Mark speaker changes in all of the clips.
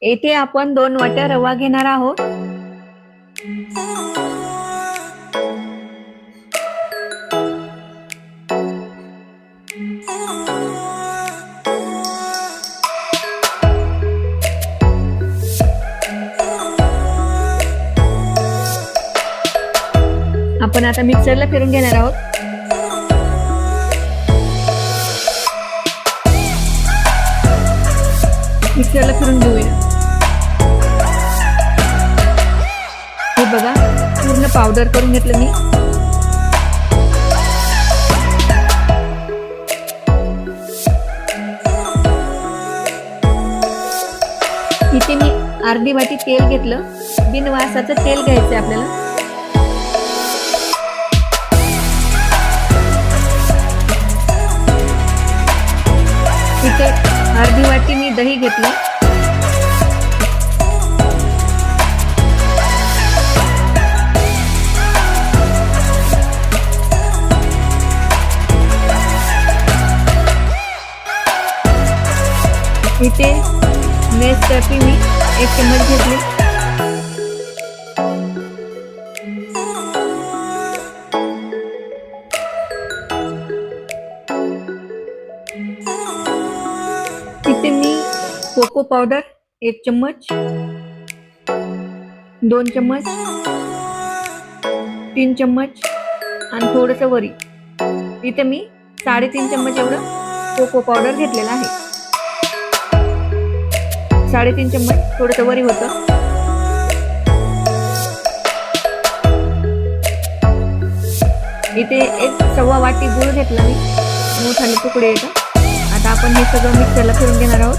Speaker 1: येथे आपण 2 वाट्या रवा घेणार आहोत. आपण आता मिक्सरला फिरून घेणार आहोत. मिक्सरला फिरून घेऊया. हे बघा, पूर्ण पावडर करून घेतलं मी. इथे मी अर्धी वाटी तेल घेतलं. बिनवासाचं तेल घ्यायचं आपल्याला. इथे अर्धी वाटी मी दही घेतलं. इथे नेसकॅफे मी 1 चम्मच घेतले. इथे मी कोको पावडर 1 चम्मच, 2 चम्मच, 3 चम्मच आणि थोडंसं वरी. इथे मी 3.5 चम्मच एवढं कोको पावडर घेतलेलं आहे. 3.5 चम्मच थोडंसं वरी होतं. इथे 1 वाटी गूळ घेतला मी, मोठाले तुकडे येतात. आता आपण हे सगळं मिक्सरला फिरून घेणार आहोत.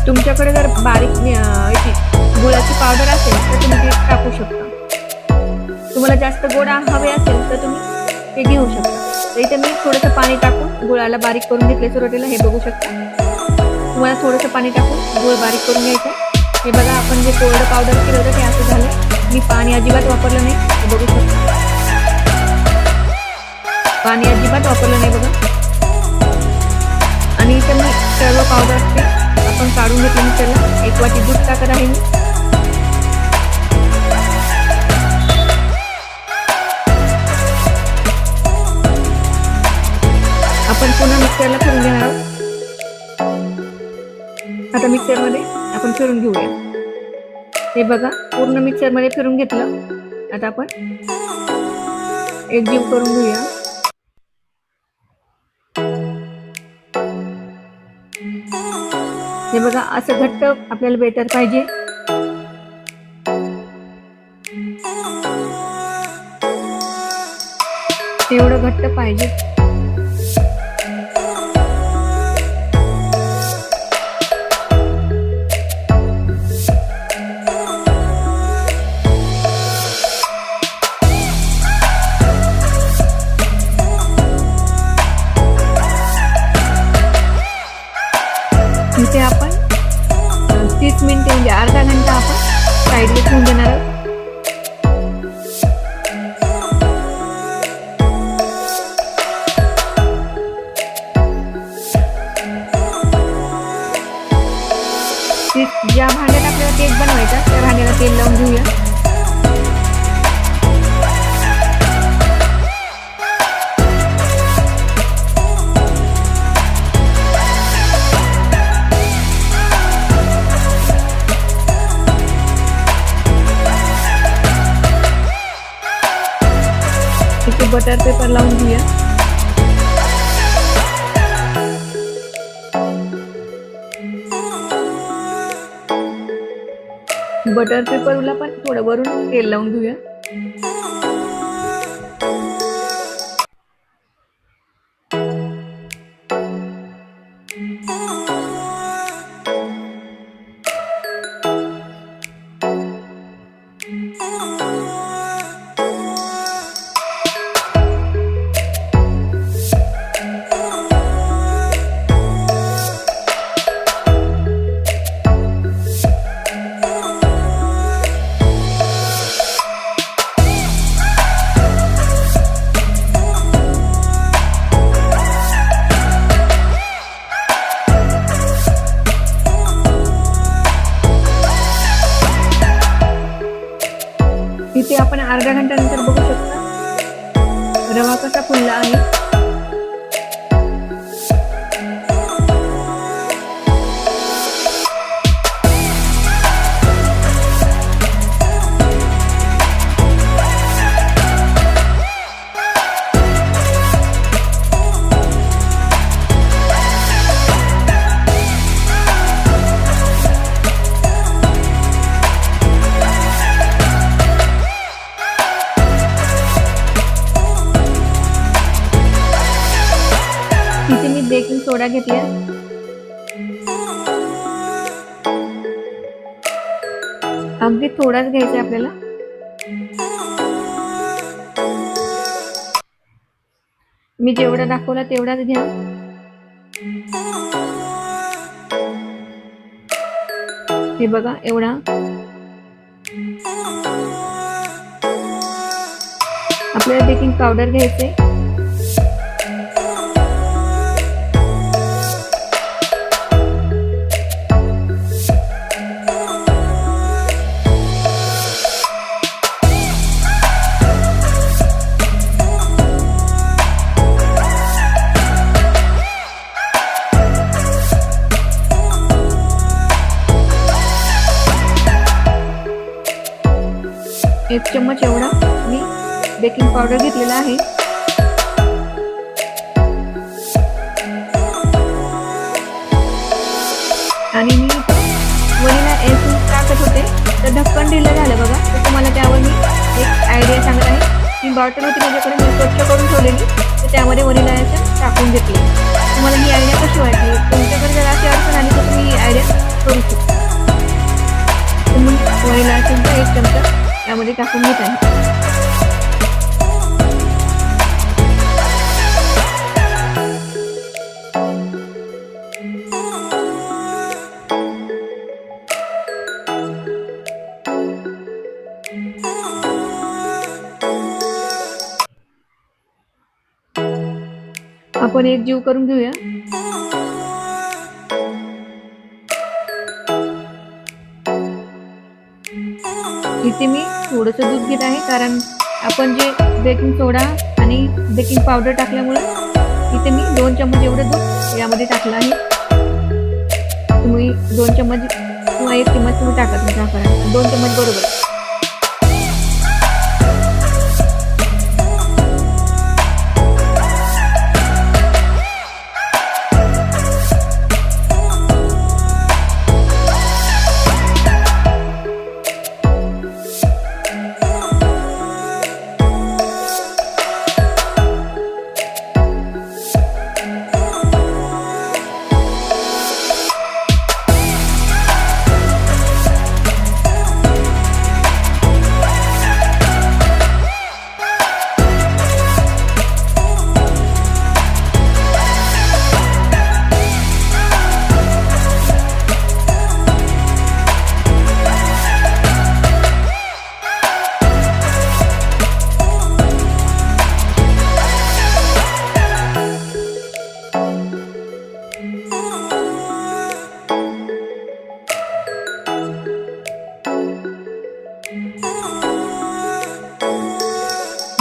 Speaker 1: तुमच्याकडे जर बारीक गुळाची पावडर असेल तर तुम्ही ते टाकू शकता. तुम्हाला जास्त गोड हवे असेल तर तुम्ही ते घेऊ शकता. तर इथे मी थोडंसं पाणी टाकून गुळाला बारीक करून घेतले सुरुवातीला. हे बघू शकता. तुम्हाला थोडंसं पाणी टाकून गुळ बारीक करून घ्यायचं. हे बघा, आपण जे कोरडं पावडर केलं होतं ते असं झालं. मी पाणी अजिबात वापरलं नाही. हे बघू शकता, पाणी अजिबात वापरलं नाही बघा. आणि इथे मी सर्व पावडर ते आपण काढून घेतलं मिक्सरला. 1 वाटी दूध टाकत आहे मी. आपण पुन्हा मिक्सरला फिरून घेणार आहोत. आता मिक्सरमध्ये आपण फिरून घेऊया. हे बघा, पूर्ण मिक्सरमध्ये फिरून घेतलं. आता आपण एकजीव करून घेऊया. हे बघा, असं घट्ट आपल्याला बेटर पाहिजे. एवढं घट्ट पाहिजे. इथे आपण 30 मिनिटे म्हणजे अर्धा घंटा आपण साईडला ठेवून देणार आहोत. ज्या भांड्यात आपल्याला केक बनवायचा त्या भांड्याला तेल लावून घेऊया. इथे बटर पेपर लावून घेऊया. बटर पेपरला पण थोडं वरून तेल लावून घेऊया. अर्ध्या घंट्यानंतर बघू शकता रवा कसा फुलला आहे. इथे मी बेकिंग सोडा घेतला. अगदी थोडाच घ्यायचा आहे आपल्याला. मी जेवढा दाखवला तेवढाच घ्या. हे बघा एवढा. आपल्याला बेकिंग पावडर घ्यायचे. एक चम्मच एवढा मी बेकिंग पावडर घेतलेला आहे. आणि मी वनीला एसेन्स टाकत होते तर ढक्कन ढिलं झालं बघा. तर तुम्हाला त्यावर मी एक आयडिया सांगत आहे. ती बॉटल होती माझ्याकडे, मी स्वच्छ करून ठेवलेली, तर त्यामध्ये वनीला एसेन्स टाकून घेतली. तुम्हाला ही आयडिया कशी वाटली? तुमच्याकडे जर अशी अडचण आली तर तुम्ही ही आयडिया करू शकता. तुम्ही वनीला एसेन्सचा एक चमचा यामध्ये टाकून घेत आहे. आपण एक जीव करून घेऊया. इथे मी थोडंसं दूध घेत आहे, कारण आपण जे बेकिंग सोडा आणि बेकिंग पावडर टाकल्यामुळे इथे मी 2 चम्मच एवढं दूध यामध्ये टाकलं आहे. तुम्ही 2 चम्मच किंवा 1 चम्मच तुम्ही टाका तुमच्या आकारात. 2 चम्मच बरोबर.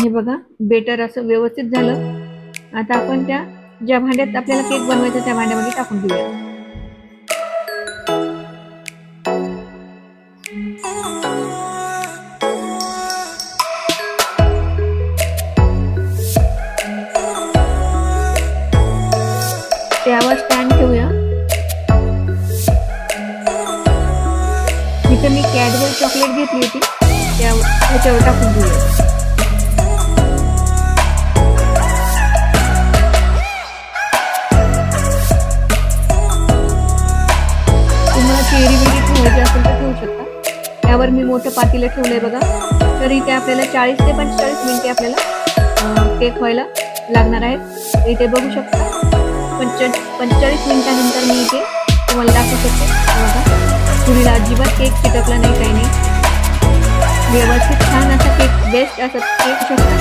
Speaker 1: हे बघा बेटर असं व्यवस्थित झालं. आता आपण त्या ज्या भांड्यात आपल्याला केक बनवायचा त्या भांड्यामध्ये टाकून देऊया. त्यावर स्टँड ठेवूया. इथे मी कॅडबरी चॉकलेट घेतली होती, त्याच्यावर टाकून देऊया. चेरी बिरी ठेवायची असेल तर ठेवू शकता. त्यावर मी मोठं पातेलं ठेवलंय बघा. तर इथे आपल्याला 40 ते 45 मिनिटे आपल्याला केक व्हायला लागणार आहेत. इथे बघू शकता 45 मिनिटानंतर मी इथे तुम्हाला दाखवू शकते. बघा पुरीला अजिबात केक चिटकला नाही, काही नाही. व्यवस्थित छान असा केक, बेस्ट असा केक शकता.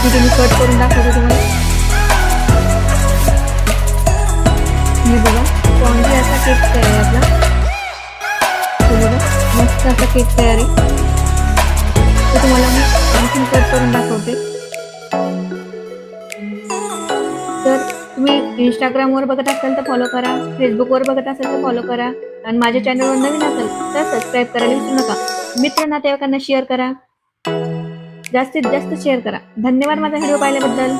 Speaker 1: इथे मी कट करून दाखवते तुम्हाला. हे बघा स्पॉन्जी असा केक तयार आहे आपला. बघा मस्त असा केक तयार आहे. ते तुम्हाला मी आणखीन कट करून दाखवते. तर तुम्ही इंस्टाग्रामवर बघत असाल तर फॉलो करा, फेसबुकवर बघत असाल तर फॉलो करा आणि माझ्या चॅनलवर नवीन असाल तर सबस्क्राईब करायला विसरू नका. मित्र नातेवाईकांना शेअर करा, जास्तीत जास्त शेअर करा. धन्यवाद माझा व्हिडिओ पाहिल्याबद्दल.